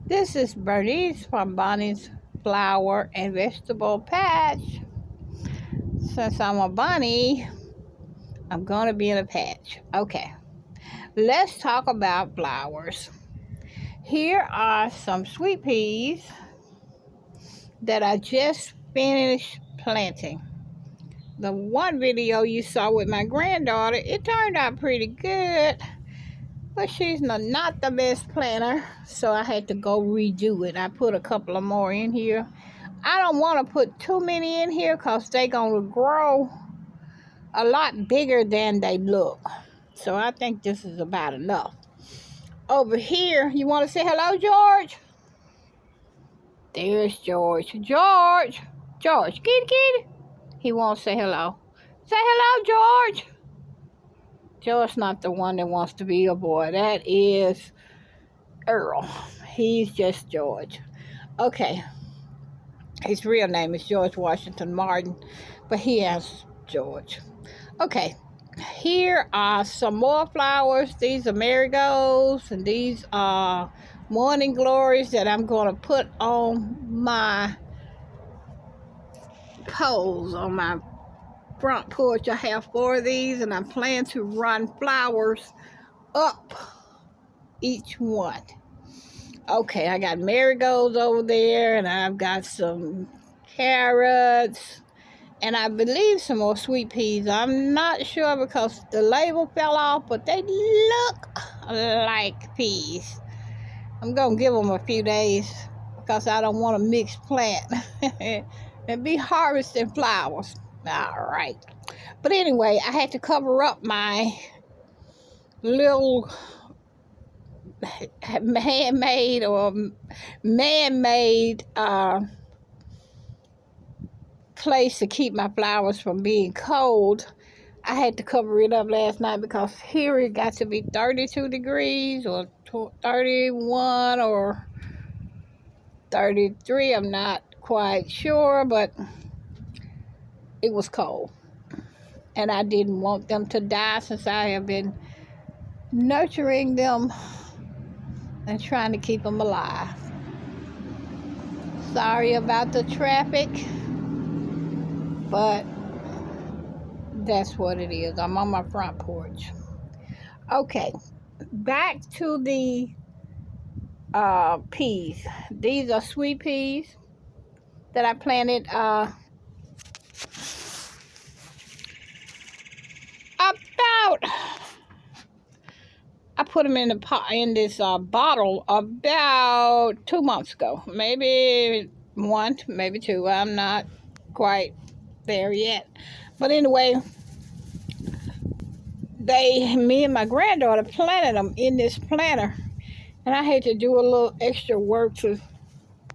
This is Bernice from Bonnie's Flower and Vegetable Patch. Since I'm a bunny, I'm going to be in a patch. Okay, let's talk about flowers. Here are some sweet peas that I just finished planting. The one video you saw with my granddaughter, it turned out pretty good. But she's not the best planter, so I had to go redo it. I put a couple of more in here. I don't want to put too many in here because they're going to grow a lot bigger than they look. So I think this is about enough. Over here, you want to say hello, George? There's George. George! George, kitty. He won't say hello. Say hello, George! George's not the one that wants to be a boy. That is Earl. He's just George. Okay. His real name is George Washington Martin, but he has George. Okay. Here are some more flowers. These are marigolds, and these are morning glories that I'm going to put on my poles on my front porch. I have 4 of these, and I plan to run flowers up each one. Okay, I got marigolds over there, and I've got some carrots, and I believe some more sweet peas. I'm not sure because the label fell off, but they look like peas. I'm going to give them a few days because I don't want to mix plant and be harvesting flowers. All right. But anyway, I had to cover up my little handmade or man-made place to keep my flowers from being cold. I had to cover it up last night because here it got to be 32 degrees or 31 or 33. I'm not quite sure, but it was cold. And I didn't want them to die since I have been nurturing them and trying to keep them alive. Sorry about the traffic, but that's what it is. I'm on my front porch. Okay, back to the peas. These are sweet peas that I planted about, I put them in the pot, in this bottle about 2 months ago. Maybe 1, maybe 2. I'm not quite there yet. But anyway, me and my granddaughter planted them in this planter. And I had to do a little extra work to,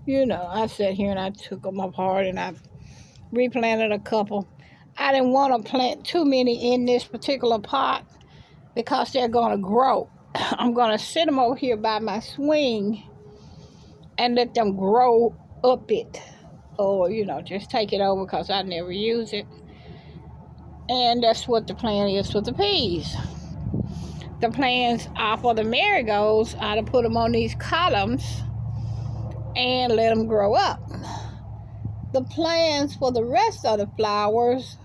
I sat here and I took them apart and I replanted a couple. I didn't want to plant too many in this particular pot because they're going to grow. I'm going to sit them over here by my swing and let them grow up it. Or, just take it over because I never use it. And that's what the plan is for the peas. The plans are for the marigolds are to put them on these columns and let them grow up. The plans for the rest of the flowers,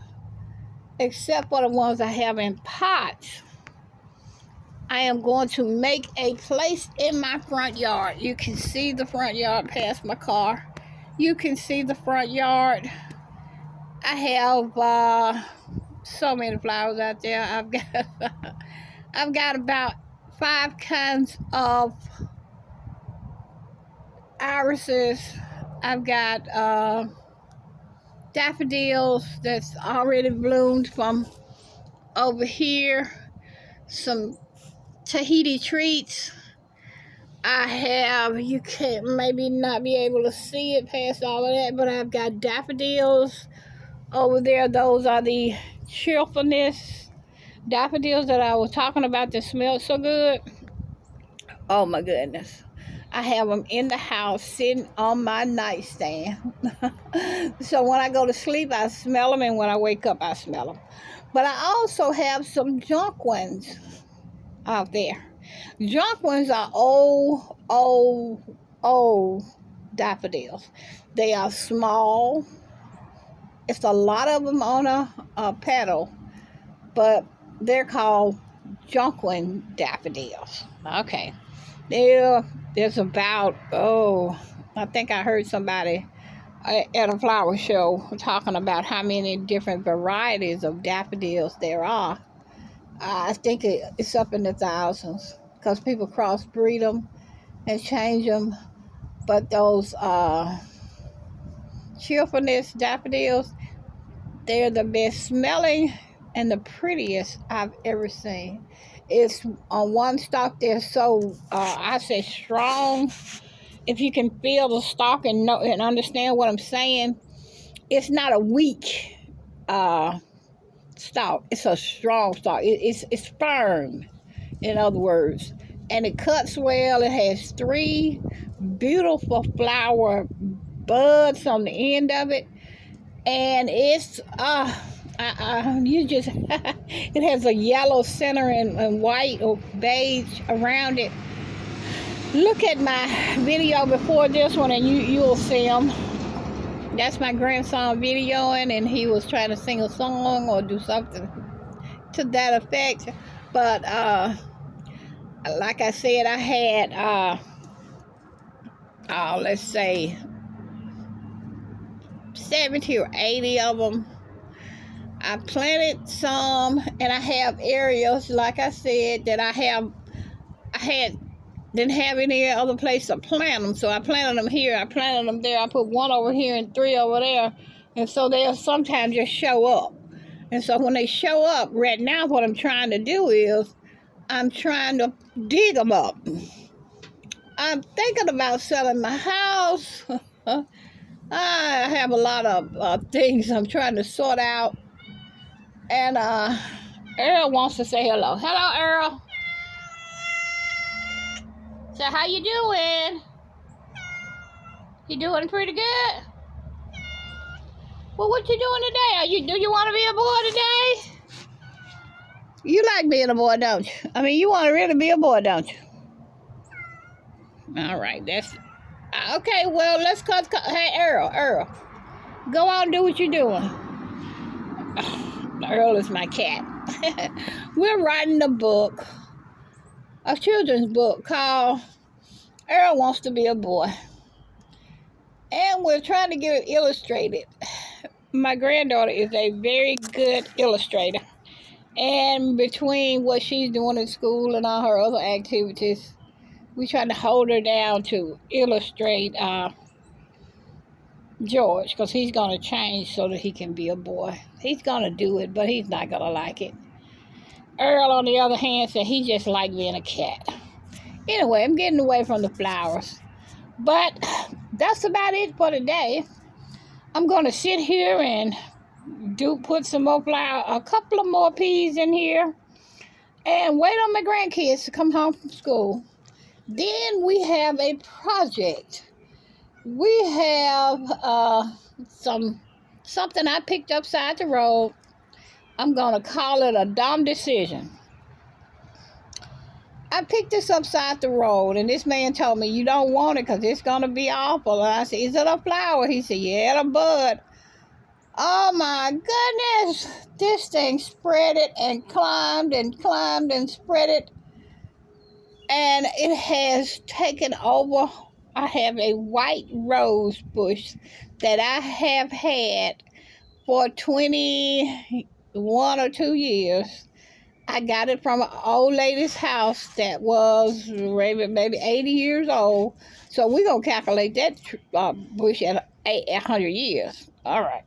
except for the ones I have in pots, I am going to make a place in my front yard. You can see the front yard past my car. You can see the front yard. I have so many flowers out there. I've got about 5 kinds of irises. I've got daffodils that's already bloomed from over here. Some Tahiti treats. I have, you can't maybe not be able to see it past all of that, but I've got daffodils over there. Those are the cheerfulness daffodils that I was talking about that smell so good. Oh my goodness. I have them in the house sitting on my nightstand. So when I go to sleep, I smell them, and when I wake up, I smell them. But I also have some junk ones out there. Junk ones are old old daffodils. They are small. It's a lot of them on a petal, but they're called jonquil daffodils. Okay. There's about, I think I heard somebody at a flower show talking about how many different varieties of daffodils there are. I think it's up in the thousands because people crossbreed them and change them. But those cheerfulness daffodils, they're the best smelling and the prettiest I've ever seen. It's on one stalk, they're so, I say strong. If you can feel the stalk and know and understand what I'm saying, it's not a weak stalk. It's a strong stalk. It's firm, in other words. And it cuts well. It has 3 beautiful flower buds on the end of it. And it's, you just, it has a yellow center and white or beige around it. Look at my video before this one and you'll see them. That's my grandson videoing, and he was trying to sing a song or do something to that effect. But like I said, I had let's say 70 or 80 of them. I planted some, and I have areas, like I said, that didn't have any other place to plant them, so I planted them here, I planted them there, I put 1 over here and 3 over there, and so they'll sometimes just show up. And so when they show up, right now what I'm trying to do is I'm trying to dig them up. I'm thinking about selling my house. I have a lot of things I'm trying to sort out, and Earl wants to say hello. Hello, Earl. So how you doing? You doing pretty good? Well, what you doing today? Do you want to be a boy today? You like being a boy, don't you? I mean, you want to really be a boy, don't you? All right, that's okay. Well, let's cut. Hey, Earl, go on and do what you're doing. Earl is my cat. We're writing a book. A children's book called Earl Wants to Be a Boy. And we're trying to get it illustrated. My granddaughter is a very good illustrator. And between what she's doing in school and all her other activities, we trying to hold her down to illustrate George, because he's going to change so that he can be a boy. He's going to do it, but he's not going to like it. Earl, on the other hand, said he just liked being a cat. Anyway, I'm getting away from the flowers. But that's about it for today. I'm going to sit here and put some more flour, a couple of more peas in here, and wait on my grandkids to come home from school. Then we have a project. We have something I picked up side the road. I'm going to call it a dumb decision. I picked this up side the road, and this man told me, you don't want it because it's going to be awful. And I said, is it a flower? He said, yeah, it's a bud. Oh, my goodness. This thing spread it and climbed and climbed and spread it. And it has taken over. I have a white rose bush that I have had for 21 or 2 years. I got it from an old lady's house that was maybe 80 years old. So we're going to calculate that bush at 100 years. All right.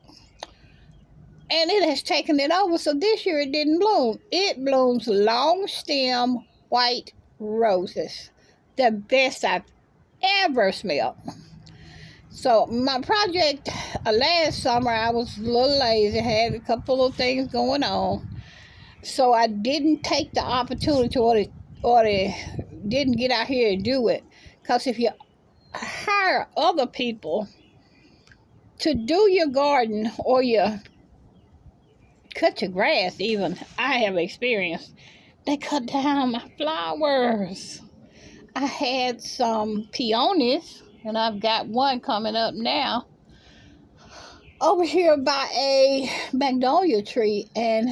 And it has taken it over. So this year it didn't bloom. It blooms long stem white roses. The best I've ever smelled. So my project last summer, I was a little lazy. Had a couple of things going on. So I didn't take the opportunity or didn't get out here and do it. Because if you hire other people to do your garden or you cut your grass even, I have experienced, they cut down my flowers. I had some peonies And I've got one coming up now over here by a magnolia tree. And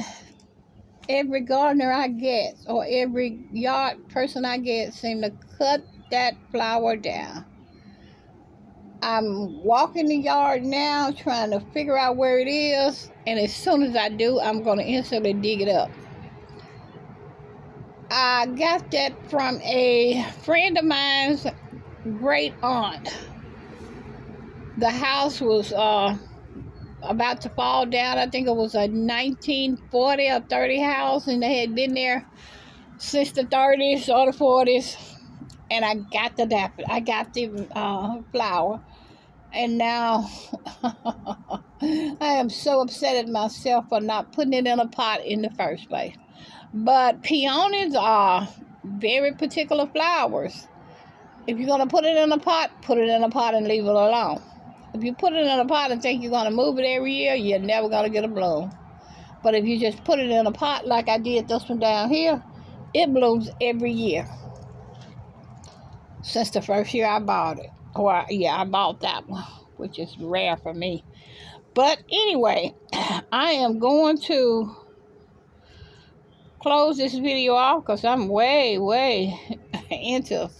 every gardener I get, or every yard person I get, seem to cut that flower down. I'm walking the yard now trying to figure out where it is, and as soon as I do, I'm going to instantly dig it up. I got that from a friend of mine's great aunt. The house was about to fall down. I think it was a 1940 or 30 house, and they had been there since the 30s or the 40s. And I got the flower, and now I am so upset at myself for not putting it in a pot in the first place. But peonies are very particular flowers. If you're going to put it in a pot and leave it alone. If you put it in a pot and think you're going to move it every year, you're never going to get a bloom. But if you just put it in a pot like I did this one down here, it blooms every year. Since the first year I bought it. I bought that one, which is rare for me. But anyway, I am going to close this video off because I'm way into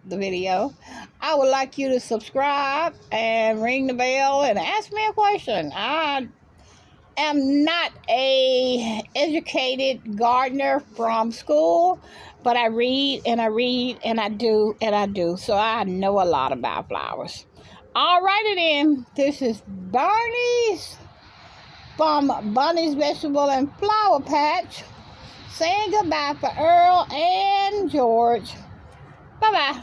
the video. I would like you to subscribe and ring the bell and ask me a question. I am not a educated gardener from school, but I read and I read and I do. So I know a lot about flowers. Alrighty then, this is Barney's from Bunny's Vegetable and Flower Patch saying goodbye for Earl and George. Bye-bye.